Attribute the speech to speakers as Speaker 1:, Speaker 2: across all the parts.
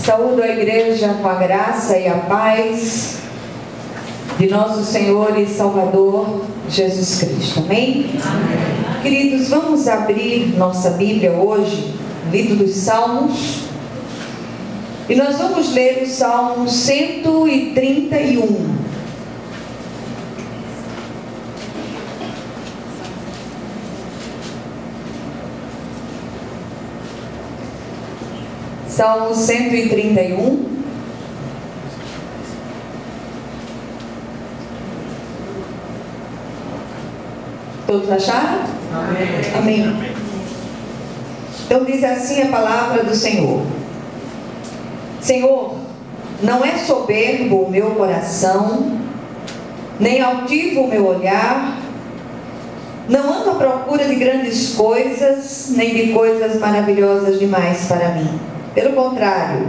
Speaker 1: Saúdo a igreja com a graça e a paz de nosso Senhor e Salvador Jesus Cristo. Amém? Amém. Queridos, vamos abrir nossa Bíblia hoje, livro dos Salmos, e nós vamos ler o Salmo 131. Salmo 131. Todos acharam? Amém. Amém. Então diz assim a palavra do Senhor: Senhor, não é soberbo o meu coração, nem altivo o meu olhar, não ando à procura de grandes coisas, nem de coisas maravilhosas demais para mim. Pelo contrário,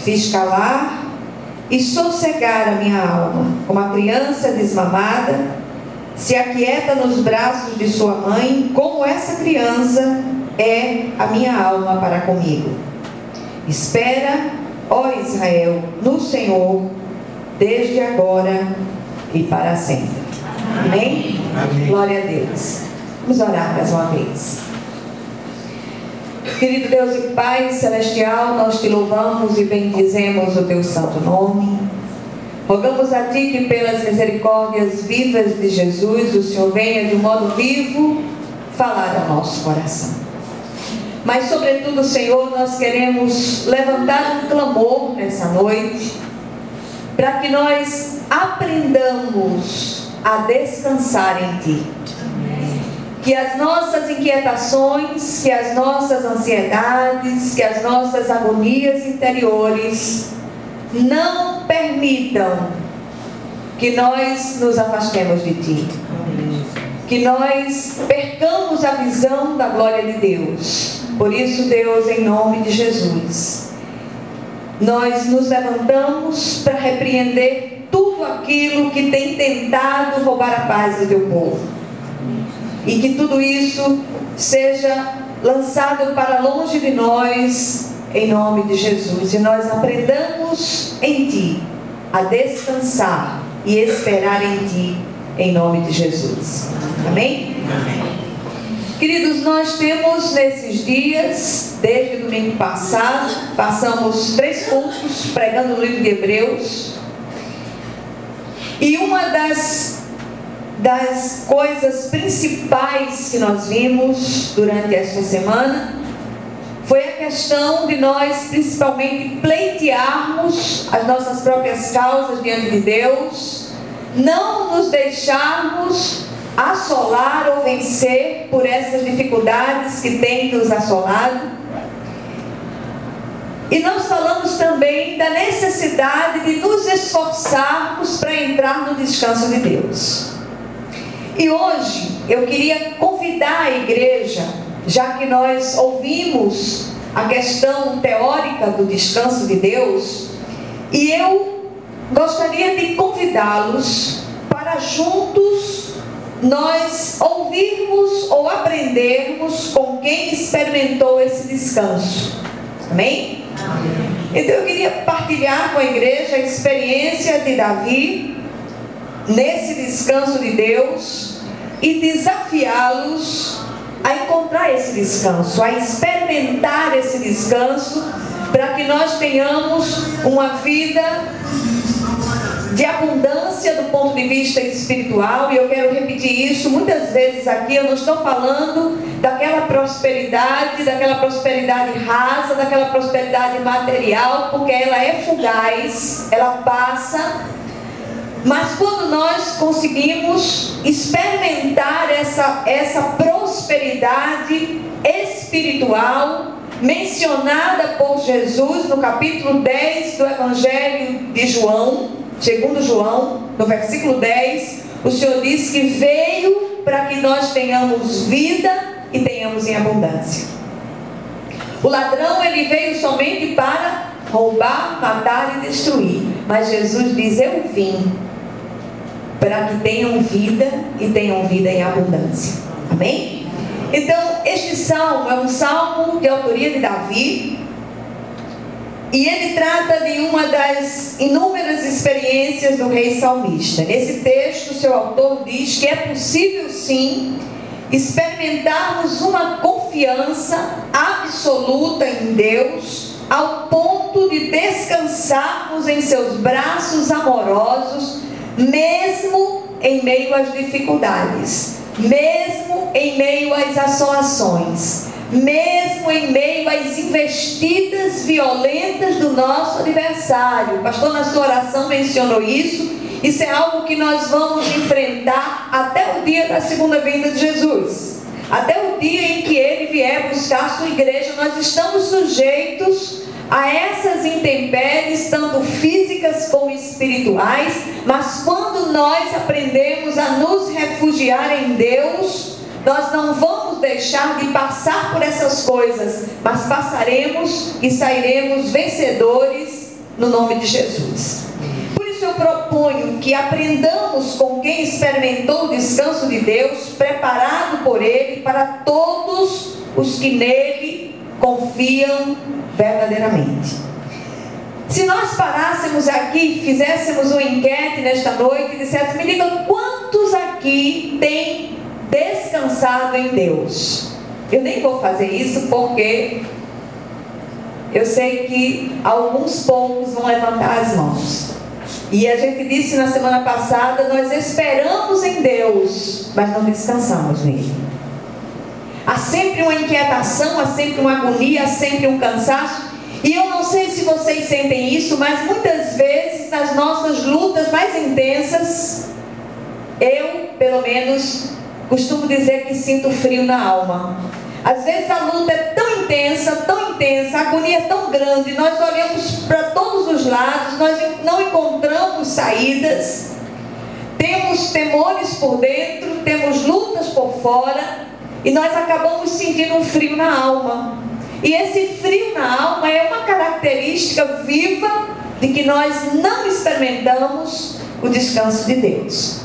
Speaker 1: fiz calar e sossegar a minha alma, como a criança desmamada se aquieta nos braços de sua mãe, como essa criança é a minha alma para comigo. Espera, ó Israel, no Senhor, desde agora e para sempre. Amém? Amém. Glória a Deus. Vamos orar mais uma vez. Querido Deus e Pai Celestial, nós te louvamos e bendizemos o teu santo nome. Rogamos a Ti que pelas misericórdias vivas de Jesus, o Senhor venha de um modo vivo falar ao nosso coração. Mas sobretudo, Senhor, nós queremos levantar um clamor nessa noite, para que nós aprendamos a descansar em Ti. Que as nossas inquietações, que as nossas ansiedades, que as nossas agonias interiores não permitam que nós nos afastemos de Ti. Que nós percamos a visão da glória de Deus. Por isso, Deus, em nome de Jesus, nós nos levantamos para repreender tudo aquilo que tem tentado roubar a paz do Teu povo. E que tudo isso seja lançado para longe de nós, em nome de Jesus. E nós aprendamos em Ti a descansar e esperar em Ti, em nome de Jesus. Amém? Amém. Queridos, nós temos nesses dias, desde o domingo passado, passamos 3 cultos pregando o livro de Hebreus. E uma das coisas principais que nós vimos durante esta semana foi a questão de nós principalmente pleitearmos as nossas próprias causas diante de Deus, não nos deixarmos assolar ou vencer por essas dificuldades que têm nos assolado. E nós falamos também da necessidade de nos esforçarmos para entrar no descanso de Deus. E hoje eu queria convidar a igreja, já que nós ouvimos a questão teórica do descanso de Deus, e eu gostaria de convidá-los para juntos nós ouvirmos ou aprendermos com quem experimentou esse descanso. Amém? Amém. Então eu queria partilhar com a igreja a experiência de Davi nesse descanso de Deus e desafiá-los a encontrar esse descanso, a experimentar esse descanso, para que nós tenhamos uma vida de abundância do ponto de vista espiritual. E eu quero repetir isso muitas vezes aqui. Eu não estou falando daquela prosperidade rasa, daquela prosperidade material, porque ela é fugaz, ela passa. Mas quando nós conseguimos experimentar essa prosperidade espiritual mencionada por Jesus no capítulo 10 do Evangelho de João, segundo João, no versículo 10, o Senhor diz que veio para que nós tenhamos vida e tenhamos em abundância. O ladrão, ele veio somente para roubar, matar e destruir. Mas Jesus diz: eu vim para que tenham vida e tenham vida em abundância. Amém? Então, este salmo é um salmo de autoria de Davi. E ele trata de uma das inúmeras experiências do rei salmista. Nesse texto, seu autor diz que é possível sim experimentarmos uma confiança absoluta em Deus, ao ponto de descansarmos em seus braços amorosos, mesmo em meio às dificuldades, mesmo em meio às assolações, mesmo em meio às investidas violentas do nosso adversário. O pastor, na sua oração, mencionou isso. Isso é algo que nós vamos enfrentar até o dia da segunda vinda de Jesus, até o dia em que Ele vier buscar a sua igreja. Nós estamos sujeitos a essas intempéries, tanto físicas como espirituais, mas quando nós aprendemos a nos refugiar em Deus, nós não vamos deixar de passar por essas coisas, mas passaremos e sairemos vencedores no nome de Jesus. Por isso eu proponho que aprendamos com quem experimentou o descanso de Deus, preparado por Ele para todos os que nele confiam verdadeiramente. Se nós parássemos aqui, fizéssemos uma enquete nesta noite e disséssemos: me digam quantos aqui têm descansado em Deus. Eu nem vou fazer isso porque eu sei que alguns poucos vão levantar as mãos. E a gente disse na semana passada: nós esperamos em Deus, mas não descansamos nele. Há sempre uma inquietação, há sempre uma agonia, há sempre um cansaço. E eu não sei se vocês sentem isso, mas muitas vezes nas nossas lutas mais intensas, eu, pelo menos, costumo dizer que sinto frio na alma. Às vezes a luta é tão intensa, a agonia é tão grande, nós olhamos para todos os lados, nós não encontramos saídas, temos temores por dentro, temos lutas por fora, e nós acabamos sentindo um frio na alma. E esse frio na alma é uma característica viva de que nós não experimentamos o descanso de Deus.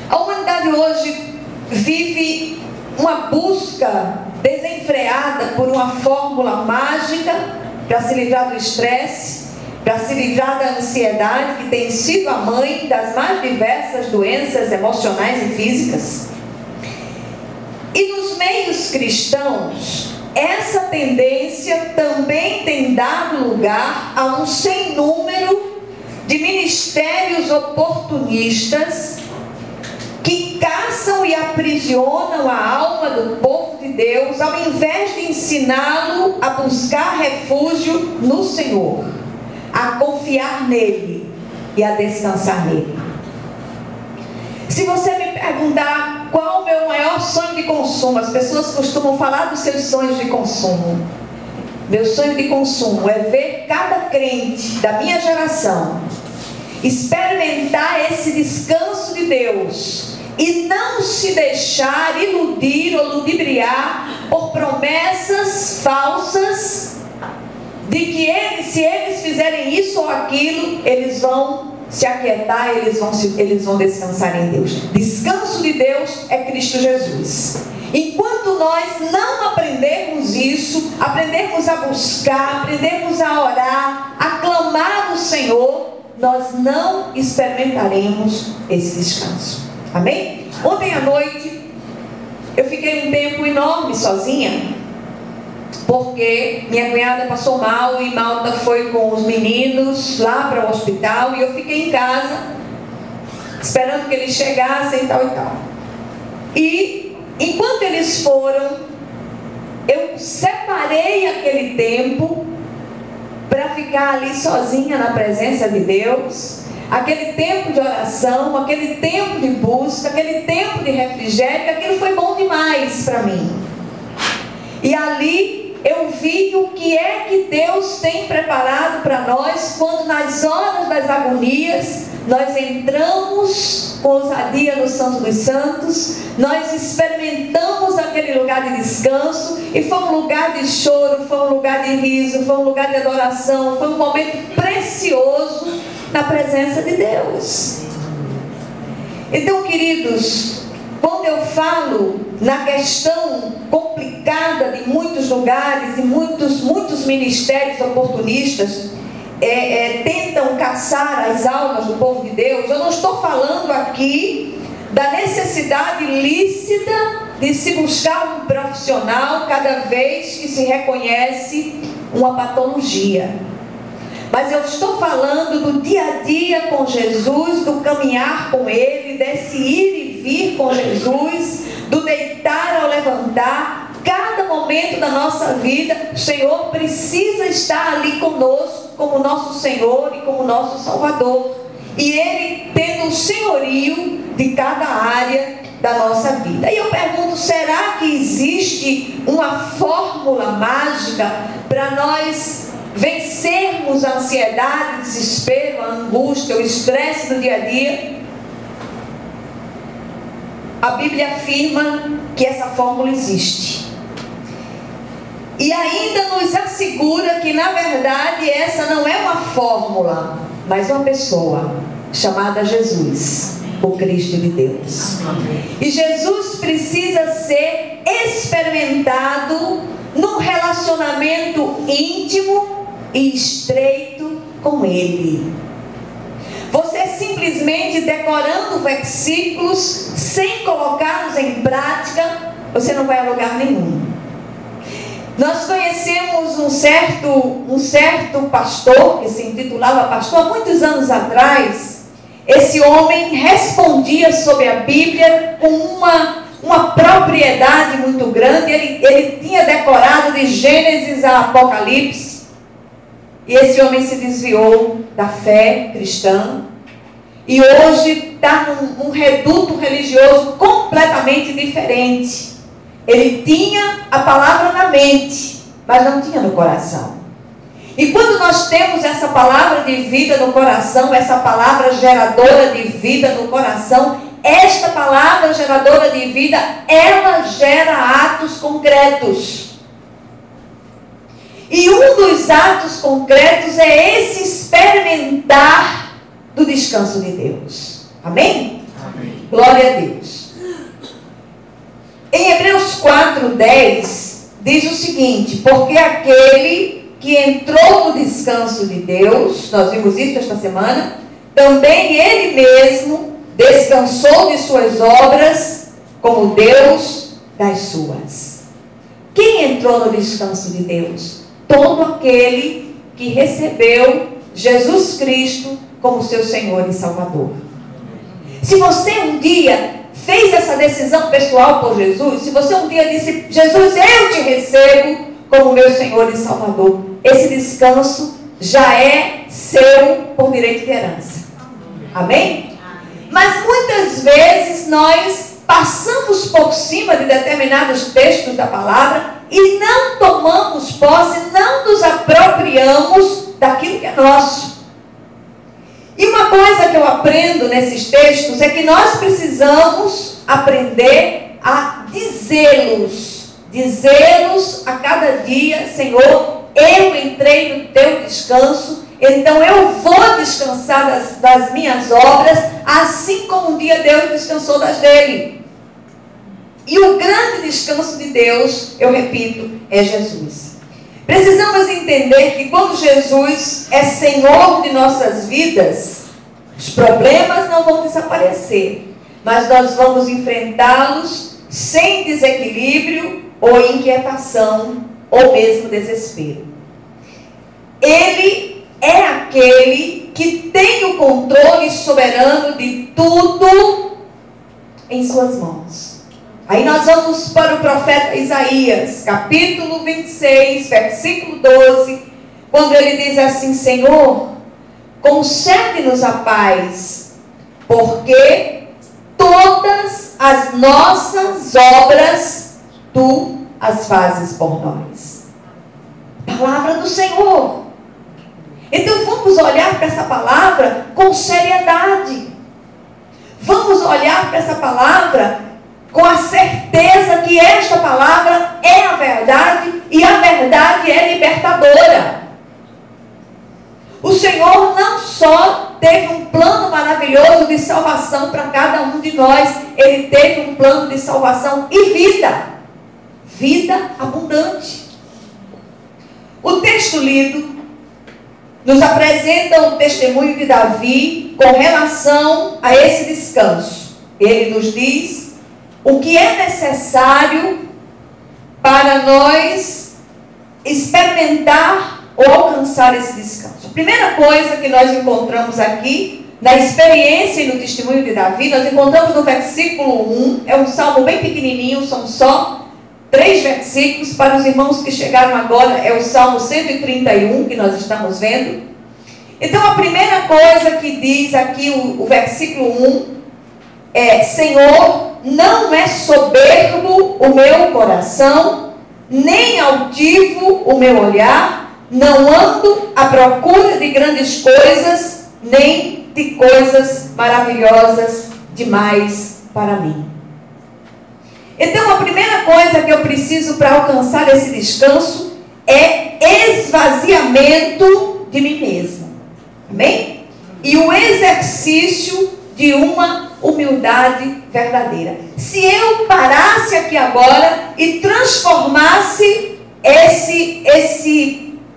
Speaker 1: A humanidade hoje vive uma busca desenfreada por uma fórmula mágica para se livrar do estresse, para se livrar da ansiedade, que tem sido a mãe das mais diversas doenças emocionais e físicas. E nos meios cristãos, essa tendência também tem dado lugar a um sem número de ministérios oportunistas que caçam e aprisionam a alma do povo de Deus, ao invés de ensiná-lo a buscar refúgio no Senhor, a confiar nele e a descansar nele. Se você me perguntar qual o meu maior sonho de consumo, as pessoas costumam falar dos seus sonhos de consumo. Meu sonho de consumo é ver cada crente da minha geração experimentar esse descanso de Deus e não se deixar iludir ou ludibriar por promessas falsas de que se eles fizerem isso ou aquilo, eles vão se aquietar, eles vão descansar em Deus. Descanso de Deus é Cristo Jesus. Enquanto nós não aprendermos isso, aprendermos a buscar, aprendermos a orar, a clamar ao Senhor, nós não experimentaremos esse descanso. Amém? Ontem à noite eu fiquei um tempo enorme sozinha, porque minha cunhada passou mal e Malta foi com os meninos lá para o hospital, e eu fiquei em casa esperando que eles chegassem e tal e tal. E enquanto eles foram, eu separei aquele tempo para ficar ali sozinha na presença de Deus, aquele tempo de oração, aquele tempo de busca, aquele tempo de refrigério. Aquilo foi bom demais para mim. E ali eu vi o que é que Deus tem preparado para nós quando nas horas das agonias nós entramos com ousadia no Santo dos Santos, nós experimentamos aquele lugar de descanso, e foi um lugar de choro, foi um lugar de riso, foi um lugar de adoração, foi um momento precioso na presença de Deus. Então, queridos, Quando eu falo na questão complicada de muitos lugares e muitos ministérios oportunistas tentam caçar as almas do povo de Deus, eu não estou falando aqui da necessidade lícita de se buscar um profissional cada vez que se reconhece uma patologia. Mas eu estou falando do dia a dia com Jesus, do caminhar com Ele, desse ir e vir com Jesus, do deitar ao levantar. Cada momento da nossa vida, o Senhor precisa estar ali conosco, como nosso Senhor e como nosso Salvador. E Ele tendo o senhorio de cada área da nossa vida. E eu pergunto, será que existe uma fórmula mágica para nós vencermos a ansiedade, o desespero, a angústia, o estresse do dia a dia? A Bíblia afirma que essa fórmula existe. E ainda nos assegura que, na verdade, essa não é uma fórmula, mas uma pessoa chamada Jesus, o Cristo de Deus. E Jesus precisa ser experimentado num relacionamento íntimo e estreito com Ele. Você simplesmente decorando versículos sem colocá-los em prática, você não vai a lugar nenhum. Nós conhecemos um certo pastor, que se intitulava pastor, há muitos anos atrás. Esse homem respondia sobre a Bíblia com uma propriedade muito grande. Ele tinha decorado de Gênesis a Apocalipse. E esse homem se desviou da fé cristã. E hoje está num reduto religioso completamente diferente. Ele tinha a palavra na mente, mas não tinha no coração. E quando nós temos essa palavra de vida no coração, essa palavra geradora de vida no coração, esta palavra geradora de vida, ela gera atos concretos. E um dos atos concretos é esse experimentar do descanso de Deus. Amém? Amém. Glória a Deus. Em Hebreus 4:10 diz o seguinte: porque aquele que entrou no descanso de Deus, nós vimos isso esta semana, também ele mesmo descansou de suas obras, como Deus das suas. Quem entrou no descanso de Deus? Todo aquele que recebeu Jesus Cristo como seu Senhor e Salvador. Se você um dia fez essa decisão pessoal por Jesus, se você um dia disse: Jesus, eu te recebo como meu Senhor e Salvador, esse descanso já é seu por direito de herança. Amém? Mas muitas vezes nós passamos por cima de determinados textos da palavra e não tomamos posse, não nos apropriamos daquilo que é nosso. E uma coisa que eu aprendo nesses textos é que nós precisamos aprender a dizê-los a cada dia: Senhor, eu entrei no teu descanso, então eu vou descansar das minhas obras, assim como um dia Deus descansou das dele. E o grande descanso de Deus, eu repito, é Jesus. Precisamos entender que quando Jesus é Senhor de nossas vidas, os problemas não vão desaparecer, mas nós vamos enfrentá-los sem desequilíbrio ou inquietação ou mesmo desespero. Ele é aquele que tem o controle soberano de tudo em suas mãos. Aí nós vamos para o profeta Isaías, capítulo 26, versículo 12, quando ele diz assim: Senhor, concede-nos a paz, porque todas as nossas obras tu as fazes por nós. Palavra do Senhor. Então vamos olhar para essa palavra com seriedade. Vamos olhar para essa palavra com a certeza que esta palavra é a verdade e a verdade é libertadora. O Senhor não só teve um plano maravilhoso de salvação para cada um de nós. Ele teve um plano de salvação e vida. Vida abundante. O texto lido nos apresenta o testemunho de Davi com relação a esse descanso. Ele nos diz o que é necessário para nós experimentar ou alcançar esse descanso. A primeira coisa que nós encontramos aqui, na experiência e no testemunho de Davi, nós encontramos no versículo 1, é um salmo bem pequenininho, são só 3 versículos. Para os irmãos que chegaram agora, é o salmo 131 que nós estamos vendo. Então, a primeira coisa que diz aqui o versículo 1 é: Senhor, não é soberbo o meu coração, nem altivo o meu olhar, não ando à procura de grandes coisas, nem de coisas maravilhosas demais para mim. Então, a primeira coisa que eu preciso para alcançar esse descanso é esvaziamento de mim mesmo. Amém? E o exercício de uma humildade verdadeira. Se eu parasse aqui agora e transformasse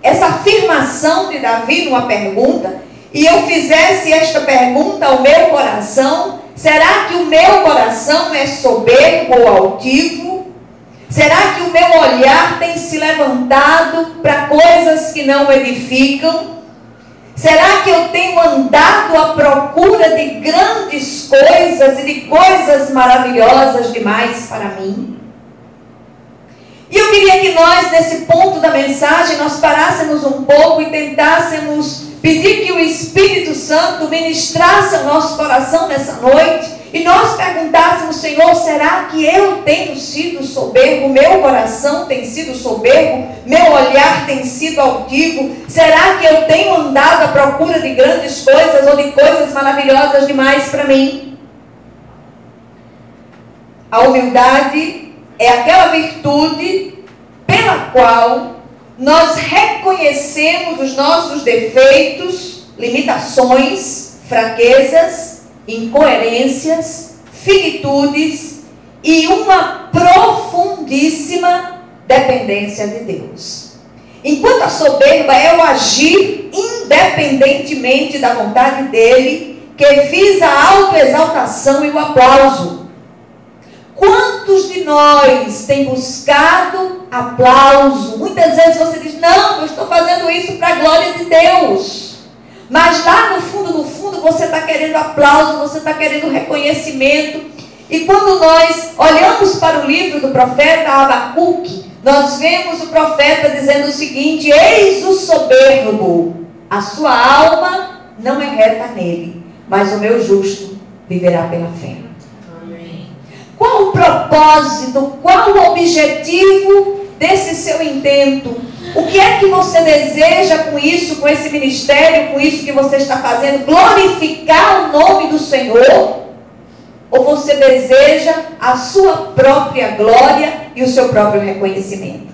Speaker 1: essa afirmação de Davi numa pergunta, e eu fizesse esta pergunta ao meu coração: será que o meu coração é soberbo ou altivo? Será que o meu olhar tem se levantado para coisas que não edificam? Será que eu tenho andado à procura de grandes coisas e de coisas maravilhosas demais para mim? E eu queria que nós, nesse ponto da mensagem, nós parássemos um pouco e tentássemos pedir que o Espírito Santo ministrasse ao nosso coração nessa noite, e nós perguntássemos: Senhor, será que eu tenho sido soberbo? Meu coração tem sido soberbo? Meu olhar tem sido altivo? Será que eu tenho andado à procura de grandes coisas ou de coisas maravilhosas demais para mim? A humildade é aquela virtude pela qual nós reconhecemos os nossos defeitos, limitações, fraquezas, incoerências, finitudes e uma profundíssima dependência de Deus. Enquanto a soberba é o agir independentemente da vontade dele, que visa a autoexaltação e o aplauso. Quantos de nós tem buscado aplauso? Muitas vezes você diz: não, eu estou fazendo isso para a glória de Deus. Mas lá no fundo, você está querendo aplauso, você está querendo reconhecimento. E quando nós olhamos para o livro do profeta Abacuque, nós vemos o profeta dizendo o seguinte: eis o soberbo, a sua alma não é reta nele, mas o meu justo viverá pela fé. Qual o propósito, qual o objetivo desse seu intento? O que é que você deseja com isso, com esse ministério, com isso que você está fazendo? Glorificar o nome do Senhor? Ou você deseja a sua própria glória e o seu próprio reconhecimento?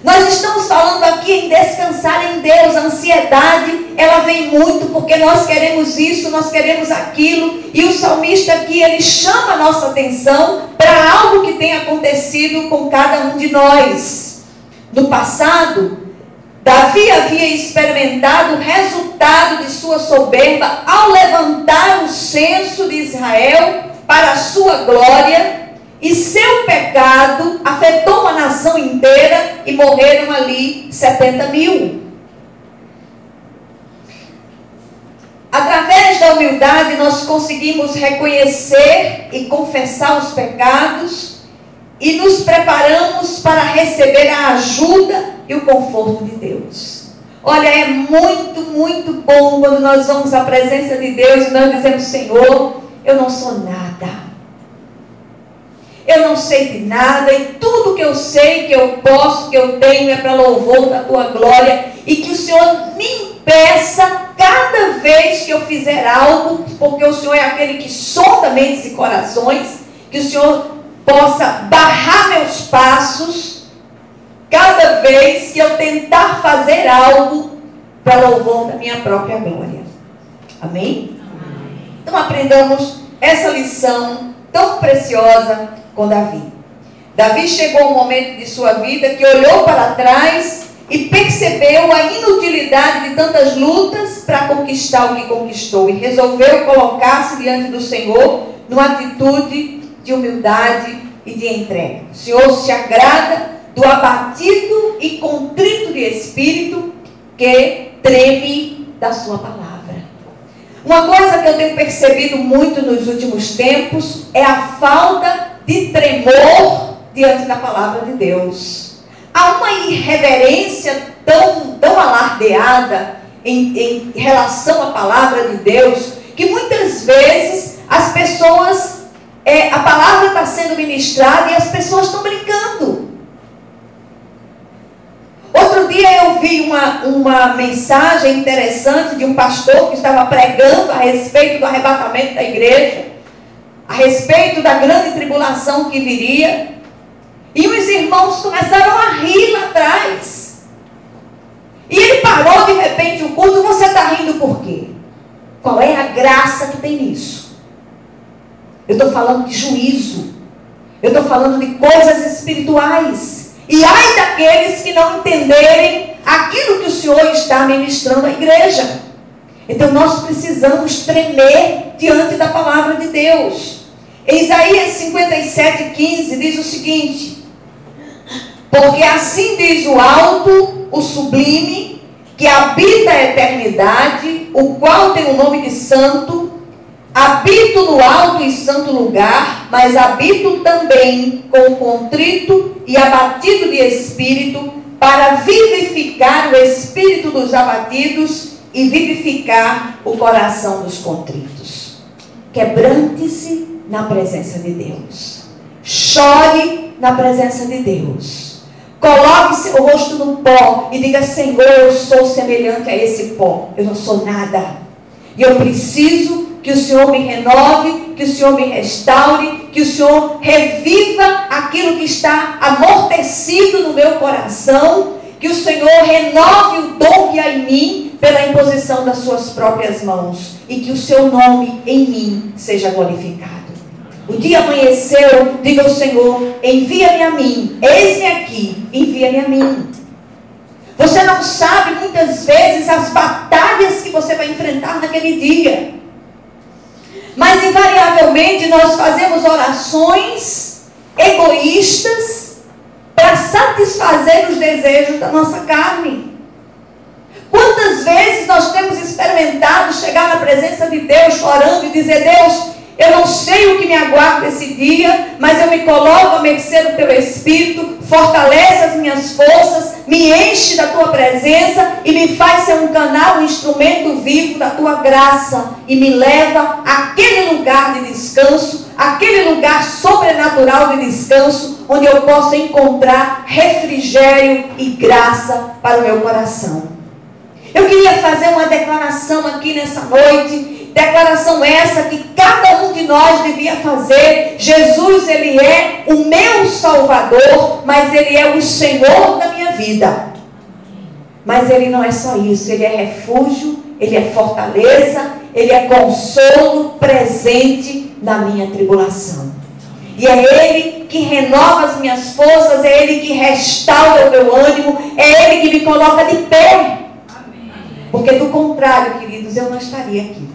Speaker 1: Nós estamos falando aqui em descansar em Deus. A ansiedade, ela vem muito porque nós queremos isso, nós queremos aquilo. E o salmista aqui, ele chama a nossa atenção para algo que tem acontecido com cada um de nós. No passado, Davi havia experimentado o resultado de sua soberba ao levantar o censo de Israel para a sua glória. E seu pecado afetou uma nação inteira e morreram ali 70 mil. Através da humildade nós conseguimos reconhecer e confessar os pecados e nos preparamos para receber a ajuda e o conforto de Deus. Olha, é muito, muito bom quando nós vamos à presença de Deus e nós dizemos: Senhor, eu não sou nada. Eu não sei de nada, e tudo que eu sei, que eu posso, que eu tenho, é para louvor da tua glória. E que o Senhor me impeça cada vez que eu fizer algo, porque o Senhor é aquele que sonda mentes e corações. Que o Senhor possa barrar meus passos cada vez que eu tentar fazer algo para louvor da minha própria glória. Amém? Então aprendamos essa lição tão preciosa com Davi. Davi chegou a um momento de sua vida que olhou para trás e percebeu a inutilidade de tantas lutas para conquistar o que conquistou. E resolveu colocar-se diante do Senhor numa atitude de humildade e de entrega. O Senhor se agrada do abatido e contrito de espírito que treme da sua palavra. Uma coisa que eu tenho percebido muito nos últimos tempos é a falta de tremor diante da palavra de Deus. Há uma irreverência tão alardeada em relação à palavra de Deus, que muitas vezes as pessoas, a palavra está sendo ministrada e as pessoas estão brincando. Outro dia eu vi uma mensagem interessante de um pastor que estava pregando a respeito do arrebatamento da igreja, a respeito da grande tribulação que viria, e os irmãos começaram a rir lá atrás. E ele parou de repente o culto. Você está rindo por quê? Qual é a graça que tem nisso? Eu estou falando de juízo, eu estou falando de coisas espirituais. E ai daqueles que não entenderem aquilo que o Senhor está ministrando à igreja. Então nós precisamos tremer diante da palavra de Deus. Em Isaías 57:15 diz o seguinte: porque assim diz o alto, o sublime, que habita a eternidade, o qual tem o nome de santo. Habito no alto e santo lugar, mas habito também com o contrito e abatido de espírito, para vivificar o espírito dos abatidos e vivificar o coração dos contritos. Quebrante-se na presença de Deus. Chore na presença de Deus. Coloque seu rosto no pó e diga: Senhor, eu sou semelhante a esse pó. Eu não sou nada. E eu preciso que o Senhor me renove, que o Senhor me restaure, que o Senhor reviva aquilo que está amortecido no meu coração, que o Senhor renove o dom que há em mim pela imposição das suas próprias mãos, e que o seu nome em mim seja glorificado. O dia amanheceu, diga ao Senhor: envia-me a mim, eis-me aqui, envia-me a mim. Você não sabe muitas vezes as batalhas que você vai enfrentar naquele dia. Mas invariavelmente nós fazemos orações egoístas para satisfazer os desejos da nossa carne. Quantas vezes nós temos experimentado chegar na presença de Deus chorando e dizer: Deus, eu não sei o que me aguarda esse dia, mas eu me coloco à mercê do teu Espírito, fortalece as minhas forças, me enche da tua presença e me faz ser um canal, um instrumento vivo da tua graça, e me leva àquele lugar de descanso, àquele lugar sobrenatural de descanso, onde eu possa encontrar refrigério e graça para o meu coração. Eu queria fazer uma declaração aqui nessa noite. Declaração essa que cada um de nós devia fazer. Jesus, Ele é o meu Salvador, mas Ele é o Senhor da minha vida. Mas Ele não é só isso. Ele é refúgio, Ele é fortaleza, Ele é consolo presente na minha tribulação. E é Ele que renova as minhas forças, é Ele que restaura o meu ânimo, é Ele que me coloca de pé. Porque do contrário, queridos, eu não estaria aqui.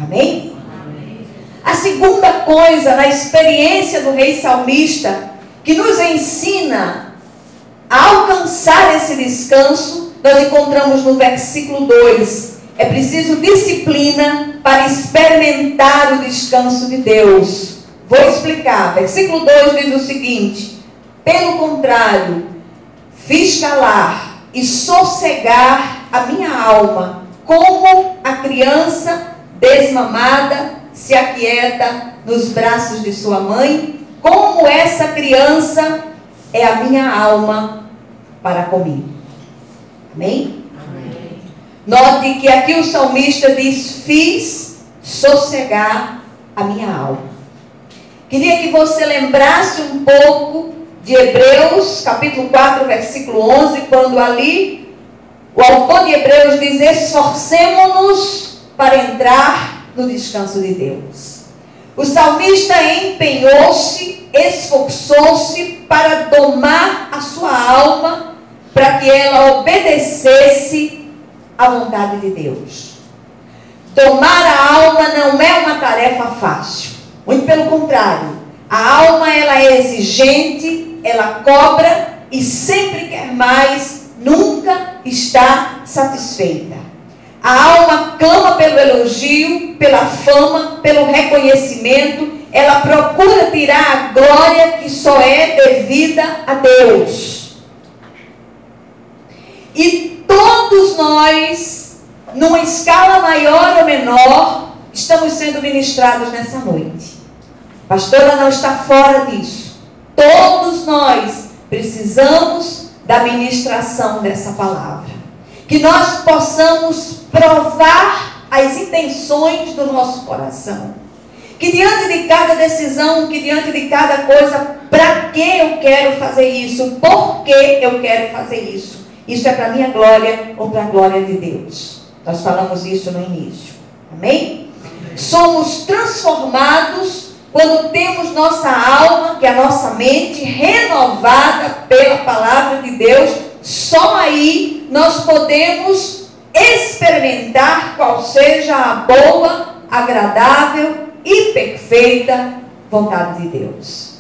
Speaker 1: Amém? Amém? A segunda coisa na experiência do rei salmista que nos ensina a alcançar esse descanso, nós encontramos no versículo 2. É preciso disciplina para experimentar o descanso de Deus. Vou explicar. Versículo 2 diz o seguinte: pelo contrário, fiz calar e sossegar a minha alma, como a criança desmamada se aquieta nos braços de sua mãe, como essa criança é a minha alma para comigo. Amém? Amém? Note que aqui o salmista diz: fiz sossegar a minha alma. Queria que você lembrasse um pouco de Hebreus, capítulo 4, versículo 11, quando ali o autor de Hebreus diz: esforcemo-nos para entrar no descanso de Deus. O salmista empenhou-se, esforçou-se para domar a sua alma, para que ela obedecesse à vontade de Deus. Domar a alma não é uma tarefa fácil, muito pelo contrário. A alma, ela é exigente, ela cobra e sempre quer mais, nunca está satisfeita. A alma clama pelo elogio, pela fama, pelo reconhecimento. Ela procura tirar a glória que só é devida a Deus. E todos nós, numa escala maior ou menor, estamos sendo ministrados nessa noite. A pastora não está fora disso. Todos nós precisamos da ministração dessa palavra. Que nós possamos provar as intenções do nosso coração. Que diante de cada decisão, que diante de cada coisa, para que eu quero fazer isso? Por que eu quero fazer isso? Isso é para a minha glória ou para a glória de Deus? Nós falamos isso no início. Amém? Somos transformados quando temos nossa alma, que é a nossa mente, renovada pela palavra de Deus. Só aí nós podemos experimentar qual seja a boa, agradável e perfeita vontade de Deus.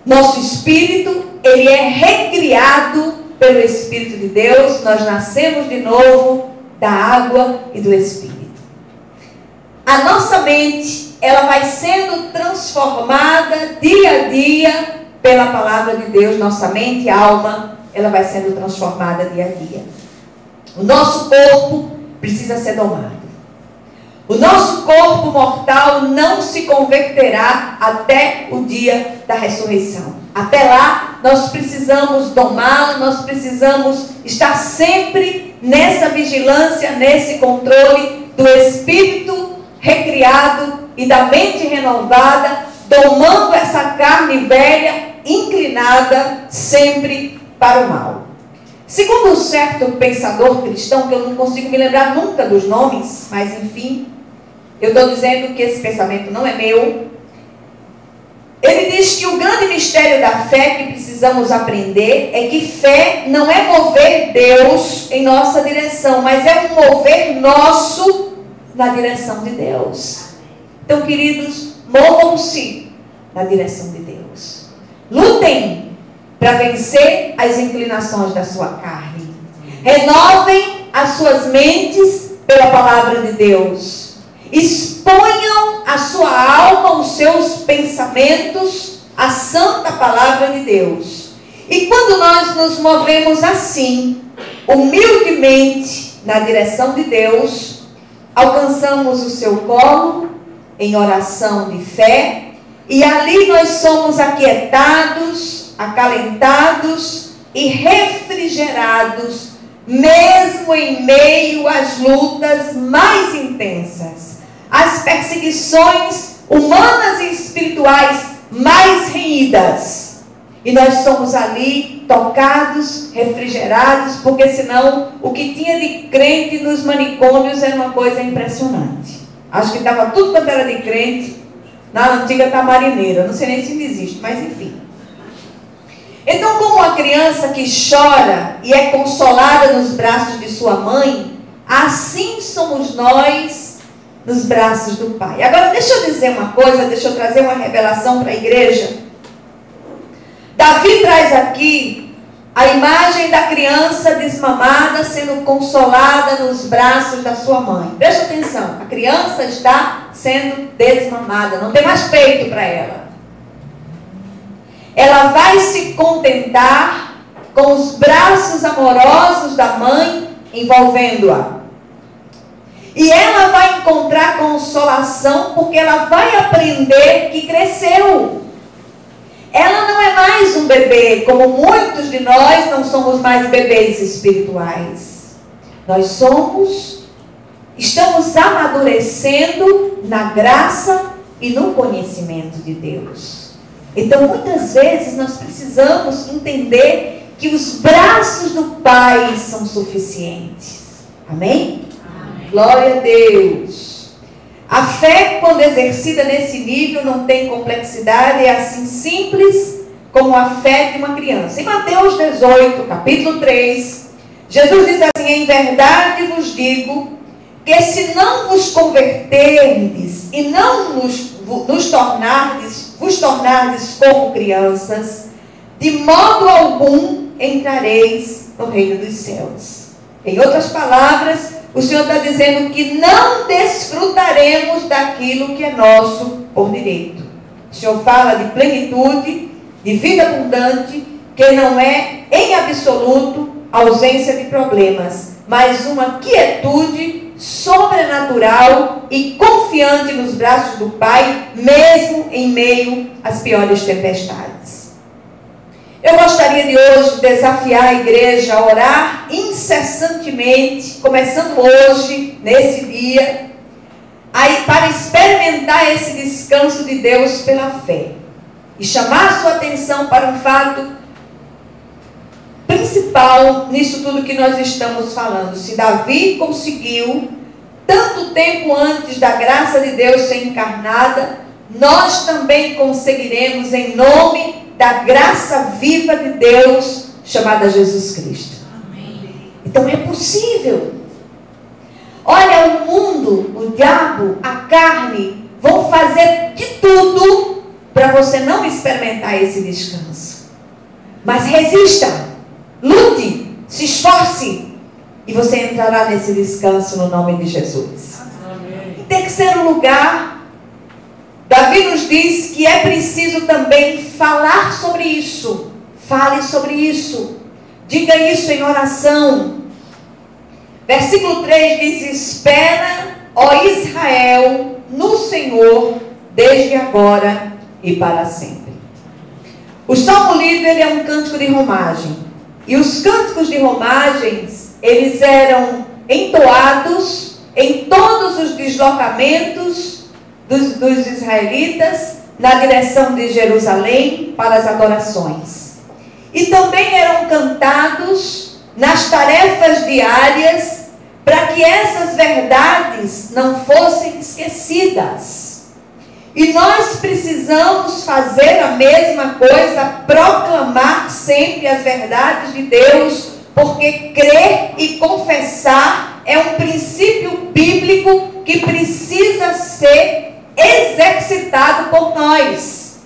Speaker 1: Nosso espírito, ele é recriado pelo Espírito de Deus. Nós nascemos de novo da água e do Espírito. A nossa mente, ela vai sendo transformada dia a dia pela palavra de Deus. Nossa mente e alma, ela vai sendo transformada dia a dia. O nosso corpo precisa ser domado. O nosso corpo mortal não se converterá até o dia da ressurreição. Até lá, nós precisamos domá-lo, nós precisamos estar sempre nessa vigilância, nesse controle do espírito recriado e da mente renovada, domando essa carne velha, inclinada sempre para o mal. Segundo um certo pensador cristão, que eu não consigo me lembrar nunca dos nomes, mas enfim, eu estou dizendo que esse pensamento não é meu. Ele diz que o grande mistério da fé que precisamos aprender é que fé não é mover Deus em nossa direção, mas é um mover nosso na direção de Deus. Então, queridos, movam-se na direção de Deus. Lutem para vencer as inclinações da sua carne. Renovem as suas mentes pela palavra de Deus. Exponham a sua alma, os seus pensamentos, à santa palavra de Deus. E quando nós nos movemos assim, humildemente, na direção de Deus, alcançamos o seu colo em oração de fé, e ali nós somos aquietados, acalentados e refrigerados, mesmo em meio às lutas mais intensas, as perseguições humanas e espirituais mais renhidas. E nós somos ali tocados, refrigerados, porque senão o que tinha de crente nos manicômios era uma coisa impressionante. Acho que estava tudo quanto era de crente na antiga Tamarineira. Não sei nem se ainda existe, mas enfim. Então, como uma criança que chora e é consolada nos braços de sua mãe, assim somos nós nos braços do Pai. Agora, deixa eu dizer uma coisa, deixa eu trazer uma revelação para a igreja. Davi traz aqui a imagem da criança desmamada sendo consolada nos braços da sua mãe. Presta atenção, a criança está sendo desmamada, não tem mais peito para ela. Ela vai se contentar com os braços amorosos da mãe envolvendo-a. E ela vai encontrar consolação porque ela vai aprender que cresceu. Ela não é mais um bebê, como muitos de nós não somos mais bebês espirituais. Nós estamos amadurecendo na graça e no conhecimento de Deus. Então, muitas vezes, nós precisamos entender que os braços do Pai são suficientes. Amém? Amém. Glória a Deus. A fé, quando exercida nesse nível, não tem complexidade, é assim simples como a fé de uma criança. Em Mateus 18, capítulo 3, Jesus diz assim: em verdade vos digo que se não vos converterdes e não vos tornardes como crianças, de modo algum entrareis no reino dos céus. Em outras palavras, o Senhor está dizendo que não desfrutaremos daquilo que é nosso por direito. O Senhor fala de plenitude, de vida abundante, que não é, em absoluto, ausência de problemas, mas uma quietude sobrenatural e confiante nos braços do Pai, mesmo em meio às piores tempestades. Eu gostaria de hoje desafiar a igreja a orar incessantemente, começando hoje, nesse dia, para experimentar esse descanso de Deus pela fé. E chamar a sua atenção para um fato principal nisso tudo que nós estamos falando. Se Davi conseguiu, tanto tempo antes da graça de Deus ser encarnada, nós também conseguiremos em nome da graça viva de Deus, chamada Jesus Cristo. Amém. Então é possível. Olha, o mundo, o diabo, a carne, vão fazer de tudo para você não experimentar esse descanso. Mas resista, lute, se esforce, e você entrará nesse descanso no nome de Jesus. Amém. Em terceiro lugar, Davi nos diz que é preciso também falar sobre isso. Fale sobre isso. Diga isso em oração. Versículo 3 diz: espera, ó Israel, no Senhor, desde agora e para sempre. O salmo lido, ele é um cântico de romagem. E os cânticos de romagens, eles eram entoados em todos os deslocamentos dos israelitas na direção de Jerusalém para as adorações. E também eram cantados nas tarefas diárias para que essas verdades não fossem esquecidas. E nós precisamos fazer a mesma coisa, proclamar sempre as verdades de Deus, porque crer e confessar é um princípio bíblico que precisa ser exercitado por nós.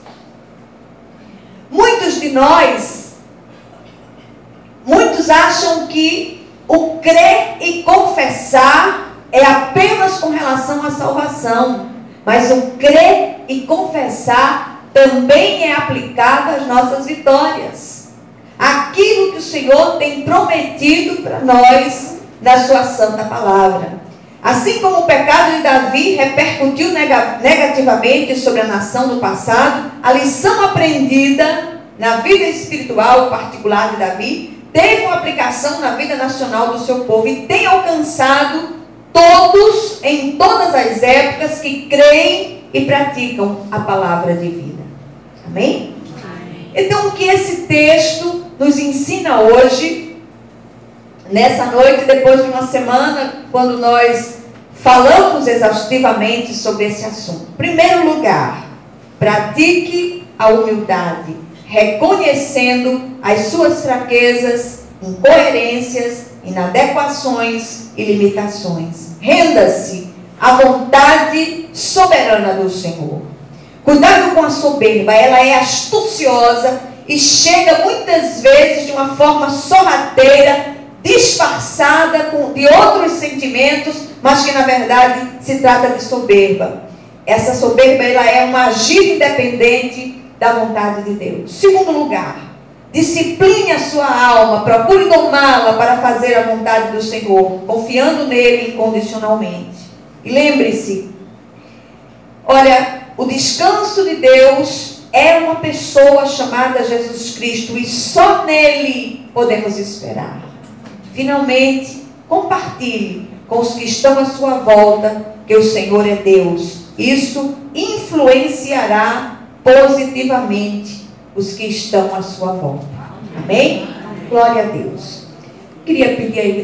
Speaker 1: Muitos acham que o crer e confessar é apenas com relação à salvação, mas o crer e confessar também é aplicado às nossas vitórias. Aquilo que o Senhor tem prometido para nós na sua santa palavra. Assim como o pecado de Davi repercutiu negativamente sobre a nação do passado, a lição aprendida na vida espiritual particular de Davi teve uma aplicação na vida nacional do seu povo e tem alcançado todos, em todas as épocas, que creem e praticam a palavra de vida. Amém? Amém. Então, o que esse texto nos ensina hoje, nessa noite, depois de uma semana, quando nós falamos exaustivamente sobre esse assunto? Em primeiro lugar, pratique a humildade, reconhecendo as suas fraquezas, incoerências, inadequações e limitações. Renda-se à vontade soberana do Senhor. Cuidado com a soberba, ela é astuciosa e chega muitas vezes de uma forma sorrateira, disfarçada de outros sentimentos, mas que na verdade se trata de soberba. Essa soberba, ela é um agir independente da vontade de Deus. Segundo lugar, discipline a sua alma, procure domá-la para fazer a vontade do Senhor, confiando nele incondicionalmente. E lembre-se, olha, o descanso de Deus é uma pessoa chamada Jesus Cristo e só nele podemos esperar. Finalmente, compartilhe com os que estão à sua volta que o Senhor é Deus. Isso influenciará positivamente os que estão à sua volta. Amém? Glória a Deus. Queria pedir à igreja